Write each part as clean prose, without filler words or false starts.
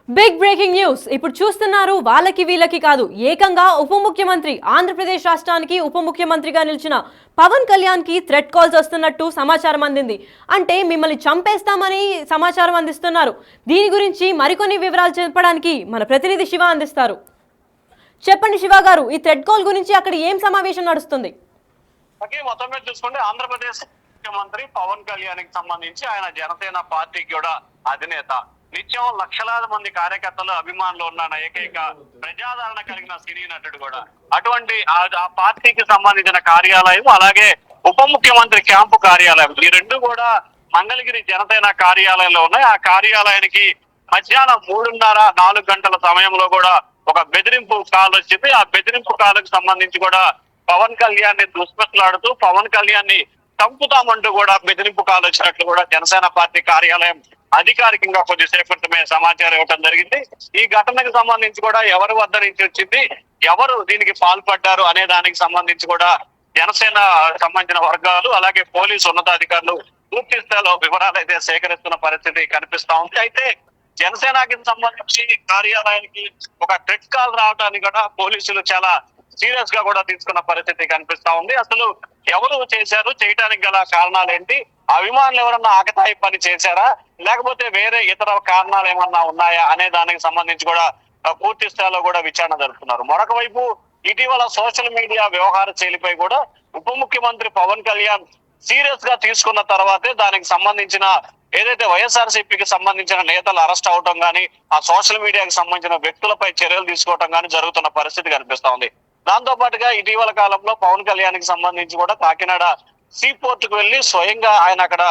Big breaking news ఇప్పుడు చూస్తున్నారు. వాళ్ళకి వీళ్ళకి కాదు, ఏకంగా ఉప ముఖ్యమంత్రి, ఆంధ్రప్రదేశ్ రాష్ట్రానికి ఉప ముఖ్యమంత్రిగా నిలిచిన పవన్ కళ్యాణ్ కి థ్రెట్ కాల్స్ వస్తున్నట్టు సమాచారం అందింది. అంటే మిమ్మల్ని చంపేస్తామని సమాచారం అందిస్తున్నారు. దీని గురించి మరికొన్ని వివరాలు చెప్పడానికి మన ప్రతినిధి శివ అందిస్తారు. చెప్పండి శివ గారు, ఈ థ్రెట్ కాల్ గురించి అక్కడ ఏం సమావేశం నడుస్తుంది? మొత్తం మీద చూసుకుంటే ఆంధ్రప్రదేశ్ ముఖ్యమంత్రి పవన్ కళ్యాణ్ కి సంబంధించి ఆయన జనసేన పార్టీకి కూడా అధినేత. నిత్యం లక్షలాది మంది కార్యకర్తలు అభిమానులు ఉన్న ఏకైక ప్రజాదరణ కలిగిన సినీ నటుడు కూడా. అటువంటి ఆ పార్టీకి సంబంధించిన కార్యాలయం, అలాగే ఉప ముఖ్యమంత్రి క్యాంపు కార్యాలయం, ఈ రెండు కూడా మంగళగిరి జనసేన కార్యాలయంలో ఉన్నాయి. ఆ కార్యాలయానికి మధ్యాహ్నం 3:30-4 గంటల సమయంలో కూడా ఒక బెదిరింపు కాల్ వచ్చింది. ఆ బెదిరింపు కాల్కి సంబంధించి కూడా పవన్ కళ్యాణ్ ని దుష్పట్లాడుతూ పవన్ కళ్యాణ్ ని చంపుతామంటూ కూడా బెదిరింపు కాల్ వచ్చినట్లు కూడా జనసేన పార్టీ కార్యాలయం అధికారికంగా కొద్దిసేపు క్రితమే సమాచారం ఇవ్వడం జరిగింది. ఈ ఘటనకు సంబంధించి కూడా ఎవరి వద్ద నుంచి వచ్చింది, ఎవరు దీనికి పాల్పడ్డారు అనే దానికి సంబంధించి కూడా జనసేన సంబంధించిన వర్గాలు, అలాగే పోలీసు ఉన్నతాధికారులు పూర్తి స్థాయిలో వివరాలు అయితే సేకరిస్తున్న పరిస్థితి కనిపిస్తా ఉంది. అయితే జనసేనకి సంబంధించి కార్యాలయానికి ఒక థ్రెట్ కాల్ రావడానికి కూడా పోలీసులు చాలా సీరియస్ గా కూడా తీసుకున్న పరిస్థితి కనిపిస్తా ఉంది. అసలు ఎవరు చేశారు, చేయడానికి గల కారణాలు ఏంటి, అభిమానులు ఎవరన్నా ఆకతాయి పని చేశారా, లేకపోతే వేరే ఇతర కారణాలు ఏమన్నా ఉన్నాయా అనే దానికి సంబంధించి కూడా పూర్తి స్థాయిలో కూడా విచారణ జరుపుతున్నారు. మరొక వైపు ఇటీవల సోషల్ మీడియా వ్యవహార శైలిపై కూడా ఉప ముఖ్యమంత్రి పవన్ కళ్యాణ్ సీరియస్ గా తీసుకున్న తర్వాతే దానికి సంబంధించిన ఏదైతే వైఎస్ఆర్సీపీకి సంబంధించిన నేతలు అరెస్ట్ అవటం కానీ, ఆ సోషల్ మీడియాకి సంబంధించిన వ్యక్తులపై చర్యలు తీసుకోవటం కానీ జరుగుతున్న పరిస్థితి కనిపిస్తా ఉంది. దాంతో పాటుగా ఇటీవల కాలంలో పవన్ కళ్యాణ్ కి సంబంధించి కూడా కాకినాడ సీ పోర్ట్ కు వెళ్లి స్వయంగా ఆయన అక్కడ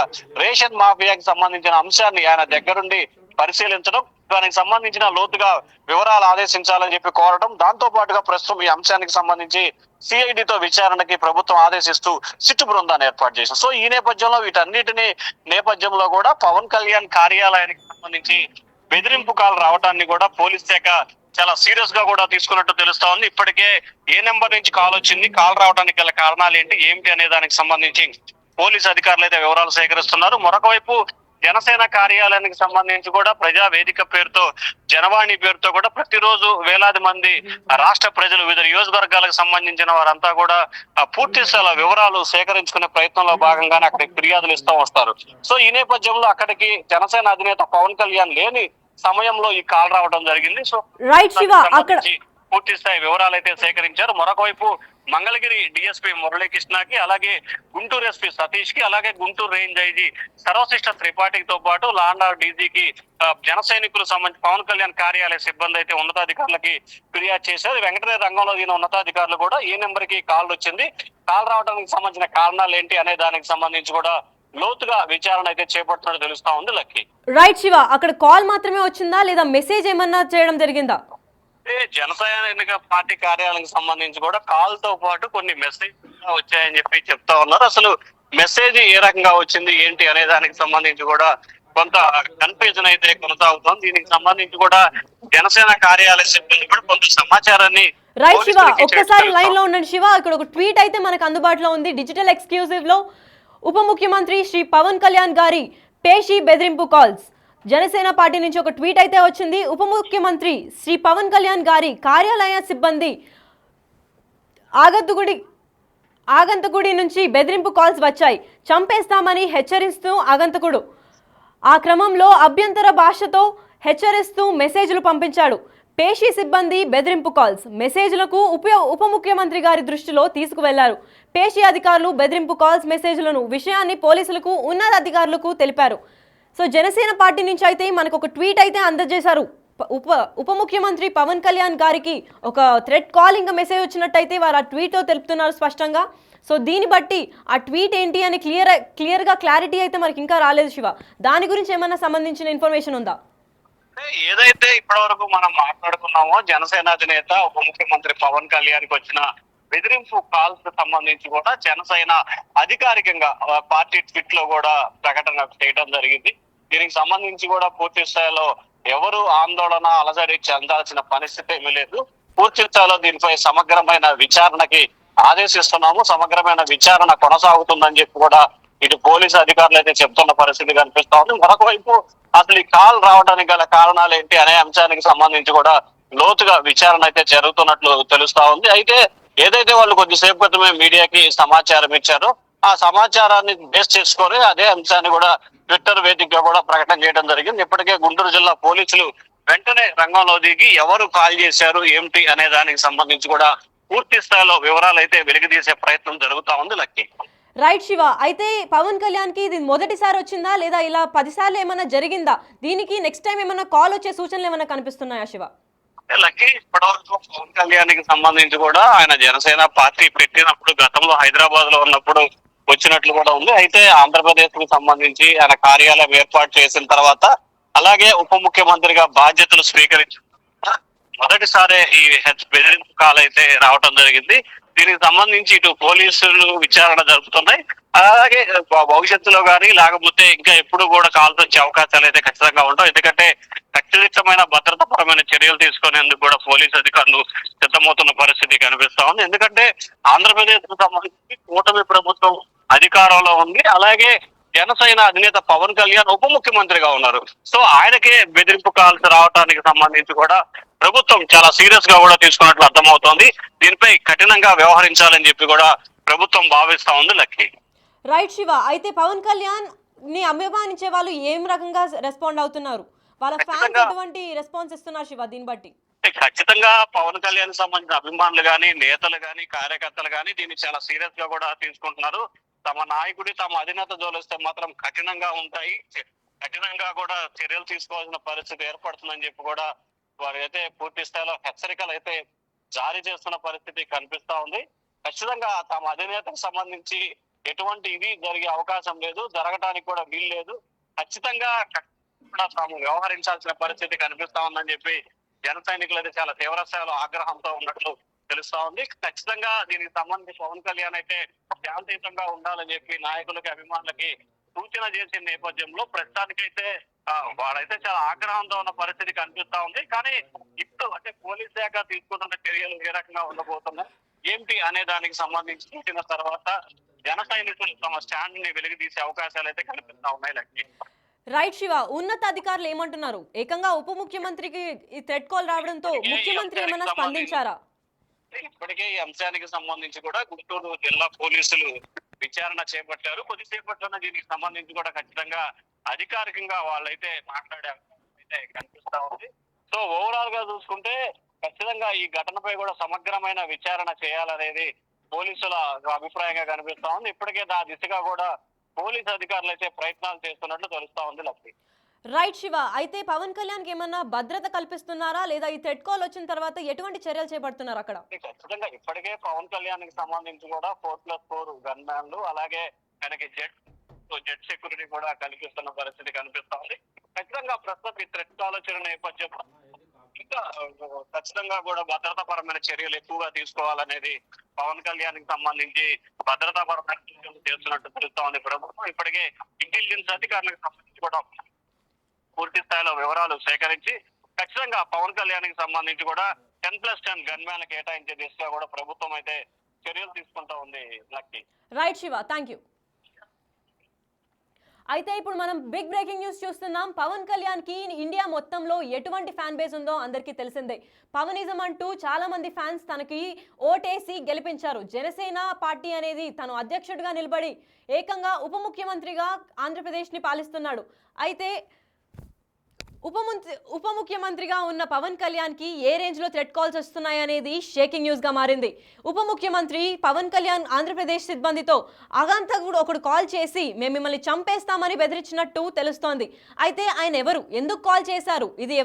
రేషన్ మాఫియాకి సంబంధించిన అంశాన్ని ఆయన దగ్గరుండి పరిశీలించడం, దానికి సంబంధించిన లోతుగా వివరాలు ఆదేశించాలని చెప్పి కోరడం, దాంతో పాటుగా ప్రస్తుతం ఈ అంశానికి సంబంధించి సిఐడితో విచారణకి ప్రభుత్వం ఆదేశిస్తూ సిట్టు బృందాన్ని ఏర్పాటు చేసింది. సో ఈ నేపథ్యంలో వీటన్నిటిని నేపథ్యంలో కూడా పవన్ కళ్యాణ్ కార్యాలయానికి సంబంధించి బెదిరింపు కాల్ రావడాన్ని కూడా పోలీస్ శాఖ చాలా సీరియస్ గా కూడా తీసుకున్నట్టు తెలుస్తా ఉంది. ఇప్పటికే ఏ నెంబర్ నుంచి కాల్ వచ్చింది, కాల్ రావడానికి గల కారణాలు ఏమిటి అనే దానికి సంబంధించి పోలీసు అధికారులు అయితే వివరాలు సేకరిస్తున్నారు. మరొక వైపు జనసేన కార్యాలయానికి సంబంధించి కూడా ప్రజా వేదిక పేరుతో, జనవాణి పేరుతో కూడా ప్రతిరోజు వేలాది మంది రాష్ట్ర ప్రజలు, వివిధ నియోజకవర్గాలకు సంబంధించిన వారంతా కూడా పూర్తి స్థాయిలో వివరాలు సేకరించుకునే ప్రయత్నంలో భాగంగానే అక్కడికి ఫిర్యాదులు ఇస్తూ వస్తారు. సో ఈ నేపథ్యంలో అక్కడికి జనసేన అధినేత పవన్ కళ్యాణ్ లేని సమయంలో ఈ కాల్ రావడం జరిగింది. సో పూర్తి స్థాయి వివరాలు అయితే సేకరించారు. మరొక వైపు మంగళగిరి డిఎస్పీ మురళీకృష్ణకి, అలాగే గుంటూరు ఎస్పీ సతీష్ కి, అలాగే గుంటూరు రేంజ్ ఐజీ సర్వశిష్ట త్రిపాఠితో పాటు లాండ్ ఆర్డర్ డీజీకి జన సైనికులకు సంబంధించి పవన్ కళ్యాణ్ కార్యాలయ సిబ్బంది అయితే ఉన్నతాధికారులకి ఫిర్యాదు చేశారు. వెంకటనే రంగంలో దిగిన ఉన్నతాధికారులు కూడా ఏ నెంబర్ కి కాల్ వచ్చింది, కాల్ రావడానికి సంబంధించిన కారణాలు ఏంటి అనే దానికి సంబంధించి కూడా లోతుగా విచారణ అయితే చేపడుతున్నట్టు తెలుస్తా ఉంది. లక్కీ రైట్ శివ, అక్కడ కాల్ మాత్రమే వచ్చిందా లేదా మెసేజ్ ఏమన్నా చేయడం జరిగిందా? జనసేన పార్టీ కార్యాలయానికి సంబంధించి కూడా కాల్ తో పాటు కొన్ని మెసేజ్ వచ్చాయని చెప్పి చెప్తా ఉన్నారు. అసలు మెసేజ్ ఏ రకంగా వచ్చింది ఏంటి అనే దానికి సంబంధించి కూడా కొంత కన్ఫ్యూజన్ అయితే కొనసాగుతోంది. దీనికి సంబంధించి కూడా జనసేన కార్యాలయ సిబ్బంది కూడా కొంత సమాచారాన్ని. రైట్ శివ, ఒక్కసారి లైన్ లో ఉండండి శివ. ఇక్కడ ఒక ట్వీట్ అయితే మనకు అందుబాటులో ఉంది. డిజిటల్ ఎక్స్క్లూజివ్ లో ఉప ముఖ్యమంత్రి శ్రీ పవన్ కళ్యాణ్ గారి పేషి బెదిరింపు కాల్స్, జనసేన పార్టీ నుంచి ఒక ట్వీట్ అయితే వచ్చింది. ఉప ముఖ్యమంత్రి శ్రీ పవన్ కళ్యాణ్ గారి కార్యాలయ సిబ్బంది ఆగంతకుడి నుంచి బెదిరింపు కాల్స్ వచ్చాయి, చంపేస్తామని హెచ్చరిస్తూ ఆగంతకుడు ఆ క్రమంలో అభ్యంతర భాషతో హెచ్చరిస్తూ మెసేజ్లు పంపించాడు. పేషి సిబ్బంది బెదిరింపు కాల్స్, మెసేజ్లకు ఉప ముఖ్యమంత్రి గారి దృష్టిలో తీసుకువెళ్లారు. పేషి అధికారులు బెదిరింపు కాల్స్, మెసేజ్లను విషయాన్ని పోలీసులకు, ఉన్నతాధికారులకు తెలిపారు. సో జనసేన పార్టీ నుంచి అయితే మనకు ఒక ట్వీట్ అయితే అందజేశారు. ఉప ముఖ్యమంత్రి పవన్ కళ్యాణ్ గారికి ఒక థ్రెట్ కాల్ ఇంకా మెసేజ్ వచ్చినట్టయితే వారు ఆ ట్వీట్తో తెలుపుతున్నారు స్పష్టంగా. సో దీన్ని బట్టి ఆ ట్వీట్ ఏంటి అని క్లియర్గా క్లారిటీ అయితే మనకి ఇంకా రాలేదు శివ. దాని గురించి ఏమైనా సంబంధించిన ఇన్ఫర్మేషన్ ఉందా? ఏదైతే ఇప్పటి వరకు మనం మాట్లాడుకున్నామో జనసేన అధినేత ఉప ముఖ్యమంత్రి పవన్ కళ్యాణ్ కి వచ్చిన బెదిరింపు కాల్స్ సంబంధించి కూడా జనసేన అధికారికంగా పార్టీ ట్వీట్ లో కూడా ప్రకటన చేయడం జరిగింది. దీనికి సంబంధించి కూడా పూర్తి స్థాయిలో ఎవరు ఆందోళన అలజడి చెందాల్సిన పరిస్థితి ఏమీ లేదు. పూర్తి స్థాయిలో దీనిపై సమగ్రమైన విచారణకి ఆదేశిస్తున్నాము. సమగ్రమైన విచారణ కొనసాగుతుందని చెప్పి కూడా ఇటు పోలీసు అధికారులు అయితే చెప్తున్న పరిస్థితి కనిపిస్తా ఉంది. మరొక వైపు అసలు ఈ కాల్ రావడానికి గల కారణాలు ఏంటి అనే అంశానికి సంబంధించి కూడా లోతుగా విచారణ అయితే జరుగుతున్నట్లు తెలుస్తా ఉంది. అయితే ఏదైతే వాళ్ళు కొద్దిసేపు క్రితమే మీడియాకి సమాచారం ఇచ్చారో ఆ సమాచారాన్ని బేస్ చేసుకొని అదే అంశాన్ని కూడా ట్విట్టర్ వేదికగా కూడా ప్రకటన చేయడం జరిగింది. ఇప్పటికే గుంటూరు జిల్లా పోలీసులు వెంటనే రంగంలో దిగి ఎవరు కాల్ చేశారు ఏమిటి అనే దానికి సంబంధించి కూడా పూర్తి స్థాయిలో వివరాలు అయితే వెలికితీసే ప్రయత్నం జరుగుతా ఉంది. లక్కీ రైట్ శివ, అయితే పవన్ కళ్యాణ్ కి ఇది మొదటిసారి వచ్చిందా లేదా ఇలా 10 సార్లు ఏమైనా జరిగిందా? దీనికి నెక్స్ట్ టైం ఏమైనా కాల్ వచ్చే సూచనలు ఏమైనా కనిపిస్తున్నాయా శివ? లక్కీ ఇప్పటివరకు పవన్ కళ్యాణ్ కి సంబంధించి కూడా ఆయన జనసేన పార్టీ పెట్టినప్పుడు గతంలో హైదరాబాద్ లో ఉన్నప్పుడు వచ్చినట్లు కూడా ఉంది. అయితే ఆంధ్రప్రదేశ్ కు సంబంధించి ఆయన కార్యాలయం ఏర్పాటు చేసిన తర్వాత అలాగే ఉప ముఖ్యమంత్రిగా బాధ్యతలు స్వీకరించిన మొదటిసారి ఈ బెదిరింపు కాల్ అయితే రావటం జరిగింది. దీనికి సంబంధించి ఇటు పోలీసులు విచారణ జరుపుతున్నాయి. అలాగే భవిష్యత్తులో కానీ లేకపోతే ఇంకా ఎప్పుడు కూడా కాల్స్ వచ్చే అవకాశాలు అయితే ఖచ్చితంగా ఉంటాయి. ఎందుకంటే ఖచ్చితమైన భద్రతాపరమైన చర్యలు తీసుకునేందుకు కూడా పోలీసు అధికారులు సిద్ధమవుతున్న పరిస్థితి కనిపిస్తా ఉంది. ఎందుకంటే ఆంధ్రప్రదేశ్ కు సంబంధించి కూటమి ప్రభుత్వం అధికారంలో ఉంది. అలాగే జనసేన అధినేత పవన్ కళ్యాణ్ ఉప ముఖ్యమంత్రిగా ఉన్నారు. సో ఆయనకే బెదిరింపు కాల్స్ రావడానికి సంబంధించి కూడా ప్రభుత్వం చాలా సీరియస్ గా కూడా తీసుకున్నట్లు అర్థమవుతోంది. దీనిపై కఠినంగా వ్యవహరించాలని చెప్పి కూడా ప్రభుత్వం భావిస్తా ఉంది. లక్కీ రైట్ శివ, అయితే పవన్ కళ్యాణ్ ని అభిమానించే వాళ్ళు ఏం రకంగా రెస్పాండ్ అవుతున్నారు? వాళ్ళ ఫ్యాన్స్ ఎటువంటి రెస్పాన్స్ ఇస్తున్నారు శివ దీన్ని బట్టి? ఖచ్చితంగా పవన్ కళ్యాణ్ సంబంధించిన అభిమానులు గాని, నేతలు గాని, కార్యకర్తలు గాని దీన్ని చాలా సీరియస్ గా కూడా తీసుకుంటున్నారు. తమ నాయకుడి తమ అధినేత జోలిస్తే మాత్రం కఠినంగా ఉంటాయి, కఠినంగా కూడా చర్యలు తీసుకోవాల్సిన పరిస్థితి ఏర్పడుతుందని చెప్పి కూడా వారు అయితే పూర్తి స్థాయిలో హెచ్చరికలు అయితే జారీ చేస్తున్న పరిస్థితి కనిపిస్తా ఉంది. ఖచ్చితంగా తమ అధినేతకు సంబంధించి ఎటువంటి ఇది జరిగే అవకాశం లేదు, జరగడానికి కూడా వీలు లేదు. ఖచ్చితంగా కూడా తాము వ్యవహరించాల్సిన పరిస్థితి కనిపిస్తా ఉందని చెప్పి జన సైనికులు అయితే చాలా తీవ్ర స్థాయిలో ఆగ్రహంతో ఉన్నట్లు తెలుస్తా ఉంది. ఖచ్చితంగా దీనికి సంబంధించి పవన్ కళ్యాణ్ అయితే శాంతియుతంగా ఉండాలని చెప్పి నాయకులకి అభిమానులకి సూచన చేసిన నేపథ్యంలో ప్రస్తుతానికైతే వాడైతే చాలా ఆగ్రహంతో ఉన్న పరిస్థితి కనిపిస్తా ఉంది. కానీ ఇప్పుడు అంటే పోలీస్ శాఖ తీసుకుంటున్న చర్యలు ఏ రకంగా ఉండబోతున్నాయి ఏంటి అనే దానికి సంబంధించి చూసిన తర్వాత జన సైనికులు తమ స్టాండ్ ని వెలికితీసే అవకాశాలు అయితే కనిపిస్తా ఉన్నాయి. లక్కీ రైట్ శివ, ఉన్నత అధికారులు ఏమంటున్నారు? ఏకంగా ఉప ముఖ్యమంత్రికి ఈ థ్రెట్ కాల్ రావడంతో ముఖ్యమంత్రి ఏమైనా స్పందించారా? ఇప్పటికే ఈ అంశానికి సంబంధించి కూడా గుంటూరు జిల్లా పోలీసులు విచారణ చేపట్టారు. కొద్దిసేపట్లోనే దీనికి సంబంధించి కూడా ఖచ్చితంగా అధికారికంగా వాళ్ళైతే మాట్లాడే అయితే కనిపిస్తా ఉంది. సో ఓవరాల్ గా చూసుకుంటే ఖచ్చితంగా ఈ ఘటనపై కూడా సమగ్రమైన విచారణ చేయాలనేది పోలీసుల అభిప్రాయంగా కనిపిస్తా ఉంది. ఇప్పటికే ఆ దిశగా కూడా పోలీసు అధికారులు అయితే ప్రయత్నాలు చేస్తున్నట్లు తెలుస్తా ఉంది. లక్ష్మి రైట్ శివ, అయితే పవన్ కళ్యాణ్ కి ఏమన్నా భద్రత కల్పిస్తున్నారా లేదా ఈ థ్రెట్ కాల్ వచ్చిన తర్వాత ఎటువంటి చర్యలు చేపడుతున్నారు అక్కడ? ఖచ్చితంగా ఇప్పటికే పవన్ కళ్యాణ్ కి సంబంధించి కూడా 4+4 గన్ మ్యాన్లు అలాగే ఆయనకి జెట్ సెక్యూరిటీ కూడా కల్పిస్తున్న పరిస్థితి కనిపిస్తా ఉంది. ఖచ్చితంగా ప్రస్తుతం ఈ థ్రెట్ కాల్ వచ్చిన నేపథ్యంలో ఇంకా ఖచ్చితంగా కూడా భద్రతాపరమైన చర్యలు ఎక్కువగా తీసుకోవాలనేది పవన్ కళ్యాణ్ కి సంబంధించి భద్రతాపరమైన చర్యలు చేస్తున్నట్టు తెలుస్తా ఉంది ప్రభుత్వం. ఇప్పటికే ఇంటెలిజెన్స్ అధికారులకు సంబంధించి కూడా పూర్తి స్థాయిలో వివరాలు సేకరించి ఖచ్చితంగా పవన్ కళ్యాణ్ కి సంబంధించి కూడా 10+10 గన్ మ్యాన్ కేటాయించే దిశగా కూడా ప్రభుత్వం అయితే చర్యలు తీసుకుంటా ఉంది. Lucky right Shiva, thank you. అయితే ఇప్పుడు మనం బిగ్ బ్రేకింగ్ న్యూస్ చూస్తున్నాం. పవన్ కళ్యాణ్ కి ఇండియా మొత్తంలో ఎటువంటి ఫ్యాన్ బేస్ ఉందో అందరికీ తెలిసిందే. పవనిజం అంటూ చాలా మంది ఫ్యాన్స్ తనకి ఓటేసి గెలిపించారు. జనసేన పార్టీ అనేది తను అధ్యక్షుడిగా నిలబడి ఏకంగా ఉప ముఖ్యమంత్రిగా ఆంధ్రప్రదేశ్ని పాలిస్తున్నాడు. అయితే ఉప ముఖ్యమంత్రిగా ఉన్న పవన్ కళ్యాణ్ కి ఏ రేంజ్ లో థ్రెట్ కాల్స్ వస్తున్నాయి అనేది షేకింగ్ న్యూస్ గా మారింది. ఉప ముఖ్యమంత్రి పవన్ కళ్యాణ్ ఆంధ్రప్రదేశ్ సిబ్బందితో అగంతకుడు ఒకడు కాల్ చేసి మేము మిమ్మల్ని చంపేస్తామని బెదిరించినట్టు తెలుస్తోంది. అయితే ఆయన ఎవరు, ఎందుకు కాల్ చేశారు, ఇది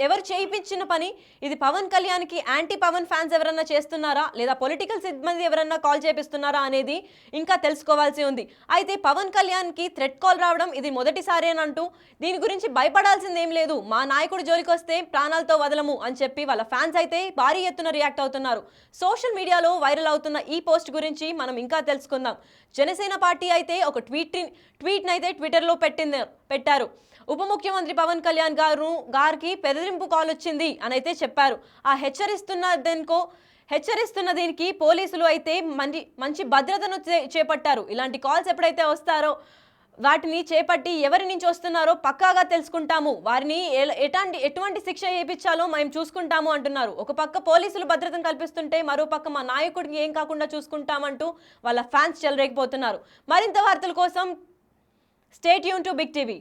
ఎవరు చేయించిన పని, ఇది పవన్ కళ్యాణ్ కి యాంటీ పవన్ ఫ్యాన్స్ ఎవరన్నా చేస్తున్నారా లేదా పొలిటికల్ సిబ్బంది ఎవరన్నా కాల్ చేపిస్తున్నారా అనేది ఇంకా తెలుసుకోవాల్సి ఉంది. అయితే పవన్ కళ్యాణ్ కి థ్రెట్ కాల్ రావడం ఇది మొదటిసారేనంటూ దీని గురించి భయపడాల్సింది ఏం లేదు, మా నాయకుడు జోలికి వస్తే ప్రాణాలతో వదలము అని చెప్పి వాళ్ళ ఫ్యాన్స్ అయితే భారీ ఎత్తున రియాక్ట్ అవుతున్నారు. సోషల్ మీడియాలో వైరల్ అవుతున్న ఈ పోస్ట్ గురించి మనం ఇంకా తెలుసుకుందాం. జనసేన పార్టీ అయితే ఒక ట్వీట్ అయితే ట్విట్టర్లో పెట్టారు. ఉప ముఖ్యమంత్రి పవన్ కళ్యాణ్ గారికి బెదిరింపు కాల్ వచ్చింది అని అయితే చెప్పారు. ఆ హెచ్చరిస్తున్న దెన్కో హెచ్చరిస్తున్న దీనికి పోలీసులు అయితే మంచి భద్రతను చేపట్టారు. ఇలాంటి కాల్స్ ఎప్పుడైతే వస్తారో వాటిని చేపట్టి ఎవరి నుంచి వస్తున్నారో పక్కాగా తెలుసుకుంటాము, వారిని ఎటువంటి శిక్ష చేయించాలో మేము చూసుకుంటాము అంటున్నారు. ఒక పక్క పోలీసులు భద్రతను కల్పిస్తుంటే మరో పక్క మా నాయకుడికి ఏం కాకుండా చూసుకుంటామంటూ వాళ్ళ ఫ్యాన్స్ చెలరేగిపోతున్నారు. మరింత వార్తల కోసం stay tune to big TV.